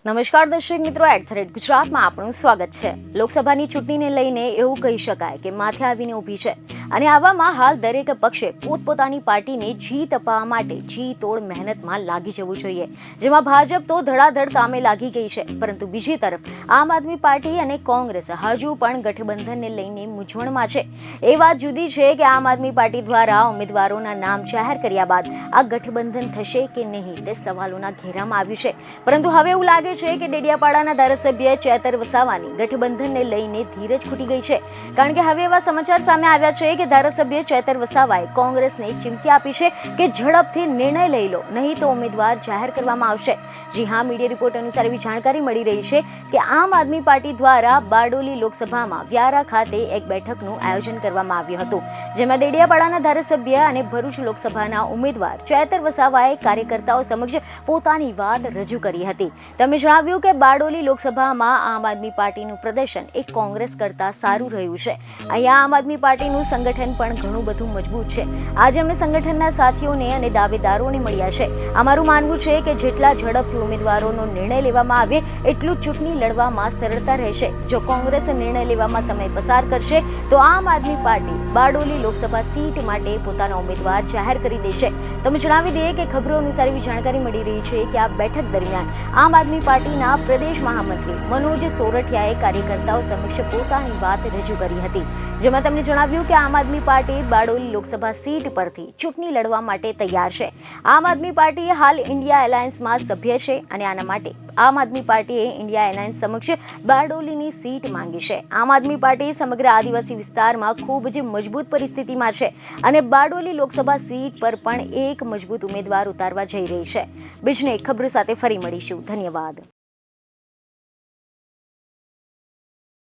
નમસ્કાર દર્શક મિત્રો, @ગુજરાતમાં આપણું સ્વાગત છે। લોકસભાની ચૂંટણીને લઈને એવું કહી શકાય કે માથે આવીને ઊભી છે અને આવામાં હાલ દરેક પક્ષે પોતપોતાની પાર્ટીને જીત અપાવવા માટે જીતોડ મહેનતમાં લાગી જવું જોઈએ, જેમાં ભાજપ તો ધડાધડ કામે લાગી ગઈ છે, પરંતુ બીજી તરફ આમ આદમી પાર્ટી અને કોંગ્રેસ હજુ પણ ગઠબંધનને લઈને મૂંઝવણમાં છે। એ વાત જુદી છે કે આમ આદમી પાર્ટી દ્વારા ઉમેદવારોના નામ જાહેર કર્યા બાદ આ ગઠબંધન થશે કે નહીં તે સવાલોના ઘેરામાં આવ્યું છે, પરંતુ હવે એવું લાગે છે કે ડેડિયાપાડાના ધારાસભ્ય ચેતર વસાવાની ગઠબંધનને લઈને ધીરજ ખૂટી ગઈ છે, કારણ કે હવે એવા સમાચાર સામે આવ્યા છે કે ધારાસભ્ય ચેતર વસાવાએ કોંગ્રેસને ચીમકી આપી છે કે ઝડપથી નિર્ણય લઈ લો, નહીં તો ઉમેદવાર જાહેર કરવામાં આવશે। જી હા, મીડિયા રિપોર્ટ અનુસાર એવી જાણકારી મળી રહી છે કે આમ આદમી પાર્ટી દ્વારા બારડોલી લોકસભામાં વ્યારા ખાતે એક બેઠકનું આયોજન કરવામાં આવ્યું હતું, જેમાં ડેડિયાપાડાના ધારાસભ્ય અને ભરૂચ લોકસભાના ઉમેદવાર ચેતર વસાવાએ કાર્યકર્તાઓ સમક્ષ પોતાની વાત રજૂ કરી હતી। તમે જણાવ્યું કે બારડોલી લોકસભામાં આમ આદમી પાર્ટીનું પ્રદર્શન એક કોંગ્રેસ કરતાં સારું રહ્યું છે। અહીંયા આમ આદમી પાર્ટીનું સંગઠન પણ ઘણું બધું મજબૂત છે। આજે અમે સંગઠનના સાથીઓને અને દાવેદારોને મળ્યા છે। અમારું માનવું છે કે જેટલા ઝડપથી ઉમેદવારોનો નિર્ણય લેવામાં આવે એટલું ચૂંટણી લડવામાં સરળતા રહેશે। જો કોંગ્રેસ નિર્ણય લેવામાં સમય પસાર કરશે તો આમ આદમી પાર્ટી બારડોલી લોકસભા સીટ માટે પોતાના ઉમેદવાર જાહેર કરી દેશે। તમે જણાવી દઈએ કે ખબરો અનુસાર એવી જાણકારી મળી રહી છે કે આ બેઠક દરમિયાન આમ આદમી પાર્ટીના પ્રદેશ મહામંત્રી મનોજ સોરઠિયાએ કાર્યકર્તાઓ સમક્ષ પોતાની વાત રજૂ કરી હતી, જેમાં તેમણે જણાવ્યું કે આમ આદમી પાર્ટી બારડોલી લોકસભા સીટ પરથી ચૂંટણી લડવા માટે તૈયાર છે। આમ આદમી પાર્ટી હાલ ઇન્ડિયા એલાયન્સમાં સભ્ય છે અને આના માટે આમ આદમી પાર્ટીએ ઇન્ડિયા એલાયન્સ સમક્ષ બારડોલીની સીટ માંગી છે। આમ આદમી પાર્ટી સમગ્ર આદિવાસી વિસ્તારમાં ખૂબ જ મજબૂત પરિસ્થિતિમાં છે અને બારડોલી લોકસભા સીટ પર પણ એક મજબૂત ઉમેદવાર ઉતારવા જઈ રહી છે। બીજને ખબર સાથે ફરી મળીશું। ધન્યવાદ।